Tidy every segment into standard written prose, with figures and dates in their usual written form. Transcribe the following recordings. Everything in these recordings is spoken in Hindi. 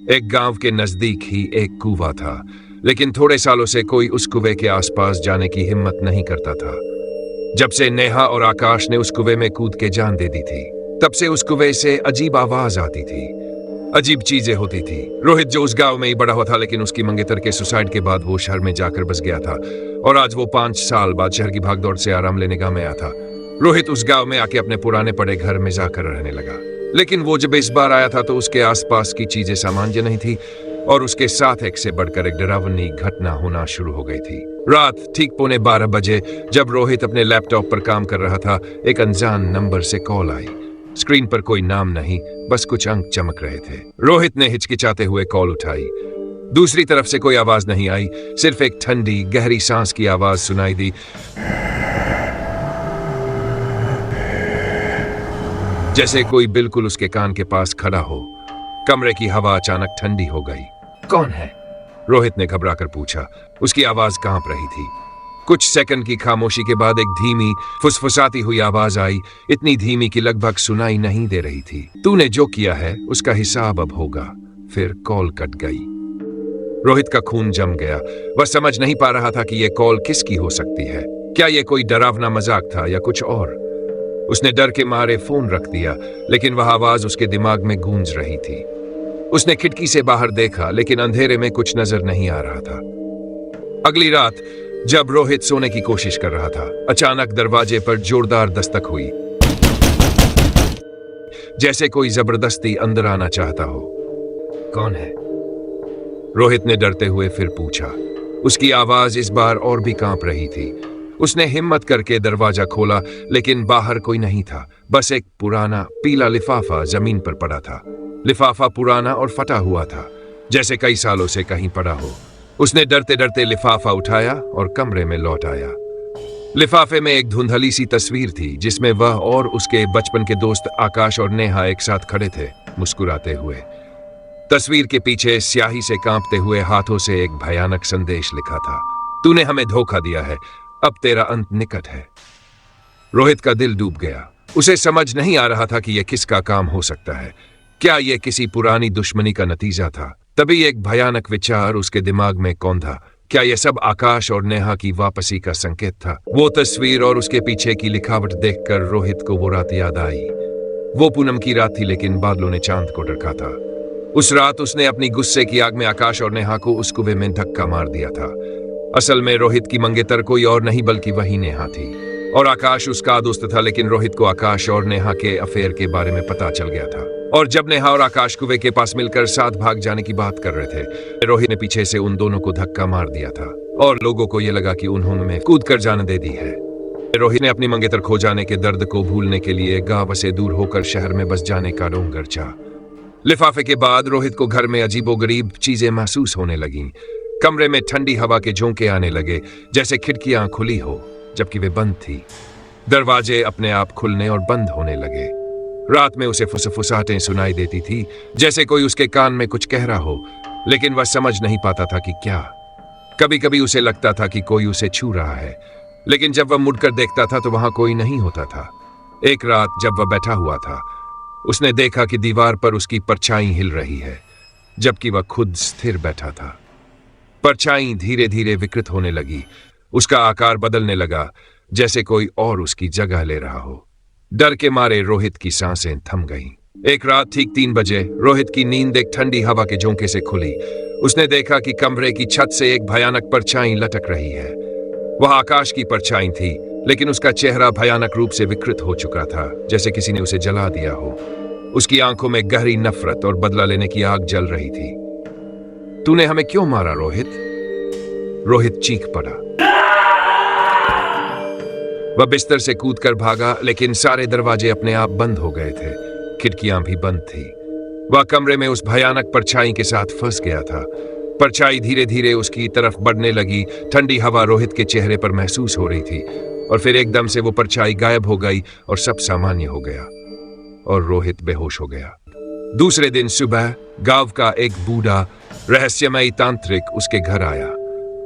एक गांव के नजदीक ही एक कुआं था, लेकिन थोड़े सालों से कोई उस कुएं के आसपास जाने की हिम्मत नहीं करता था। जब से नेहा और आकाश ने उस कुएं में कूद के जान दे दी थी, तब से उस कुएं से अजीब आवाज आती थी, अजीब चीजें होती थी। रोहित जो उस गांव में ही बड़ा हुआ था, लेकिन उसकी मंगेतर के सुसाइड के बाद वो शहर में जाकर बस गया था और आज वो 5 साल बाद शहर की भागदौड़ से आराम लेने गांव में आया था। रोहित उस गांव में आके अपने पुराने पड़े घर में जाकर रहने लगा, लेकिन वो जब इस बार आया था तो उसके आसपास की चीजें सामान्य नहीं थी और उसके साथ एक से बढ़कर एक डरावनी घटना होना शुरू हो गई थी। रात ठीक 11:15 बजे जब रोहित अपने लैपटॉप पर काम कर रहा था, एक अनजान नंबर से कॉल आई। स्क्रीन पर कोई नाम नहीं, बस कुछ अंक चमक रहे थे। रोहित ने हिचकिचाते हुए कॉल उठाई। दूसरी तरफ से कोई आवाज नहीं आई, सिर्फ एक ठंडी गहरी सांस की आवाज सुनाई दी, जैसे कोई बिल्कुल उसके कान के पास खड़ा हो। कमरे की हवा अचानक ठंडी हो गई। कौन है? रोहित ने घबराकर पूछा। उसकी आवाज कांप रही थी। कुछ सेकंड की खामोशी के बाद एक धीमी फुसफुसाती हुई आवाज आई, इतनी धीमी कि लगभग सुनाई नहीं दे रही थी। तूने जो किया है उसका हिसाब अब होगा। फिर कॉल कट गई। रोहित का खून जम गया। वह समझ नहीं पा रहा था कि यह कॉल किसकी हो सकती है। क्या यह कोई डरावना मजाक था या कुछ और? उसने डर के मारे फोन रख दिया, लेकिन वह आवाज उसके दिमाग में गूंज रही थी। उसने खिड़की से बाहर देखा, लेकिन अंधेरे में कुछ नजर नहीं आ रहा था। अगली रात जब रोहित सोने की कोशिश कर रहा था, अचानक दरवाजे पर जोरदार दस्तक हुई, जैसे कोई जबरदस्ती अंदर आना चाहता हो। कौन है? रोहित ने डरते हुए फिर पूछा। उसकी आवाज इस बार और भी कांप रही थी। उसने हिम्मत करके दरवाजा खोला, लेकिन बाहर कोई नहीं था। बस एक पुराना पीला लिफाफा जमीन पर पड़ा था। लिफाफा पुराना और फटा हुआ था, जैसे कई सालों से कहीं पड़ा हो। उसने डरते डरते लिफाफा उठाया और कमरे में लौट आया। लिफाफे में एक धुंधली सी तस्वीर थी, जिसमें वह और उसके बचपन के दोस्त आकाश और नेहा एक साथ खड़े थे, मुस्कुराते हुए। तस्वीर के पीछे स्याही से कांपते हुए हाथों से एक भयानक संदेश लिखा था, तूने हमें धोखा दिया है, अब तेरा अंत निकट है। रोहित का दिल डूब गया। उसे समझ नहीं आ रहा था कि यह किसका काम हो सकता है। क्या यह किसी पुरानी दुश्मनी का नतीजा था? तभी एक भयानक विचार उसके दिमाग में कौंधा। क्या यह सब आकाश और नेहा की वापसी का संकेत था? वो तस्वीर और उसके पीछे की लिखावट देखकर रोहित को वो रात याद आई। वो पूनम की रात थी, लेकिन बादलों ने चांद को ढका था। उस रात उसने अपनी गुस्से की आग में आकाश और नेहा को उस कुएं में धक्का मार दिया था। असल में रोहित की मंगेतर कोई और नहीं बल्कि वही नेहा थी, और आकाश उसका दोस्त था। लेकिन रोहित को आकाश और नेहा के अफेयर के बारे में पता चल गया था, और जब नेहा और आकाश कुएं के पास मिलकर साथ भाग जाने की बात कर रहे थे, रोहित ने पीछे से उन दोनों को धक्का मार दिया था, और लोगों को यह लगा कि उन्होंने कूद कर जाने दे दी है। रोहित ने अपनी मंगेतर खो जाने के दर्द को भूलने के लिए गांव से दूर होकर शहर में बस जाने का डोंगर चाहा। लिफाफे के बाद रोहित को घर में अजीबोगरीब चीजें महसूस होने लगीं। कमरे में ठंडी हवा के झोंके आने लगे, जैसे खिड़कियां खुली हो जबकि वे बंद थी। दरवाजे अपने आप खुलने और बंद होने लगे। रात में उसे फुसफुसाहटें सुनाई देती थी, जैसे कोई उसके कान में कुछ कह रहा हो, लेकिन वह समझ नहीं पाता था कि क्या। कभी कभी उसे लगता था कि कोई उसे छू रहा है, लेकिन जब वह मुड़कर देखता था तो वहां कोई नहीं होता था। एक रात जब वह बैठा हुआ था, उसने देखा कि दीवार पर उसकी परछाई हिल रही है, जबकि वह खुद स्थिर बैठा था। परछाई धीरे धीरे विकृत होने लगी। उसका आकार बदलने लगा, जैसे कोई और उसकी जगह ले रहा हो। डर के मारे रोहित की सांसें थम गईं। एक रात ठीक 3 बजे रोहित की नींद एक ठंडी हवा के झोंके से खुली। उसने देखा कि कमरे की छत से एक भयानक परछाई लटक रही है। वह आकाश की परछाई थी, लेकिन उसका चेहरा भयानक रूप से विकृत हो चुका था, जैसे किसी ने उसे जला दिया हो। उसकी आंखों में गहरी नफरत और बदला लेने की आग जल रही थी। तूने हमें क्यों मारा रोहित? रोहित चीख पड़ा। वह बिस्तर से कूदकर भागा, लेकिन सारे दरवाजे अपने आप बंद हो गए थे। खिड़कियां भी बंद थी। वह कमरे में उस भयानक परछाई के साथ फंस गया था। परछाई धीरे धीरे उसकी तरफ बढ़ने लगी। ठंडी हवा रोहित के चेहरे पर महसूस हो रही थी, और फिर एकदम से वो परछाई गायब हो गई और सब सामान्य हो गया, और रोहित बेहोश हो गया। दूसरे दिन सुबह गांव का एक बूढ़ा रहस्यमयी तांत्रिक उसके घर आया।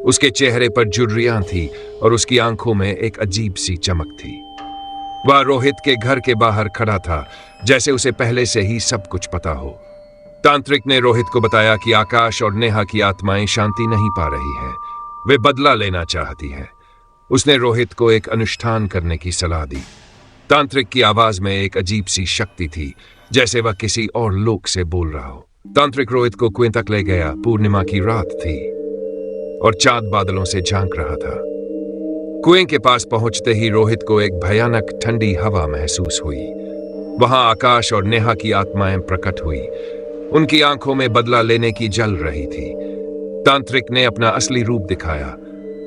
उसके चेहरे पर झुर्रियां थी और उसकी आंखों में एक अजीब सी चमक थी। वह रोहित के घर के बाहर खड़ा था, जैसे उसे पहले से ही सब कुछ पता हो। तांत्रिक ने रोहित को बताया कि आकाश और नेहा की आत्माएं शांति नहीं पा रही हैं। वे बदला लेना चाहती हैं। उसने रोहित को एक अनुष्ठान करने की सलाह दी। तांत्रिक की आवाज में एक अजीब सी शक्ति थी, जैसे वह किसी और लोक से बोल रहा हो। तांत्रिक रोहित को कुएं तक ले गया। पूर्णिमा की रात थी और चांद बादलों से झांक रहा था। कुएं के पास पहुंचते ही रोहित को एक भयानक ठंडी हवा महसूस हुई। वहां आकाश और नेहा की आत्माएं प्रकट हुई। उनकी आंखों में बदला लेने की जल रही थी। तांत्रिक ने अपना असली रूप दिखाया।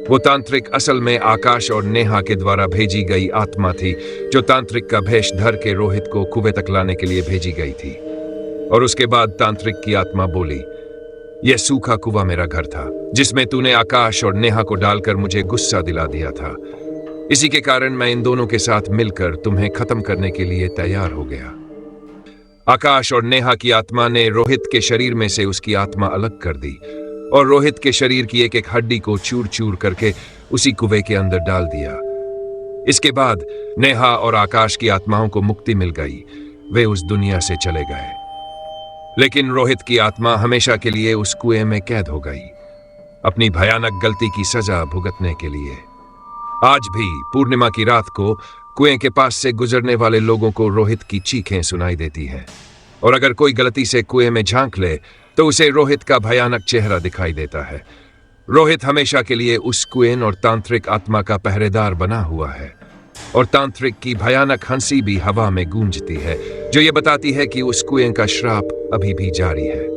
वो तांत्रिक असल में आकाश और नेहा के द्वारा भेजी गई आत्मा थी, जो तांत्रिक का भेष धर के रोहित को कुएं तक लाने के लिए भेजी गई थी। और उसके बाद तांत्रिक की आत्मा बोली, यह सूखा कुआं मेरा घर था, जिसमें तूने आकाश और नेहा को डालकर मुझे गुस्सा दिला दिया था। इसी के कारण मैं इन दोनों के साथ मिलकर तुम्हें खत्म करने के लिए तैयार हो गया। आकाश और नेहा की आत्मा ने रोहित के शरीर में से उसकी आत्मा अलग कर दी और रोहित के शरीर की एक एक हड्डी को चूर चूर करके उसी कुएं के अंदर डाल दिया। इसके बाद नेहा और आकाश की आत्माओं को मुक्ति मिल गई। वे उस दुनिया से चले गए, लेकिन रोहित की आत्मा हमेशा के लिए उस कुएं में कैद हो गई, अपनी भयानक गलती की सजा भुगतने के लिए। आज भी पूर्णिमा की रात को कुएं के पास से गुजरने वाले लोगों को रोहित की चीखें सुनाई देती हैं, और अगर कोई गलती से कुएं में झांक ले तो उसे रोहित का भयानक चेहरा दिखाई देता है। रोहित हमेशा के लिए उस कुएं और तांत्रिक आत्मा का पहरेदार बना हुआ है, और तांत्रिक की भयानक हंसी भी हवा में गूंजती है, जो ये बताती है कि उस कुएं का श्राप अभी भी जारी है।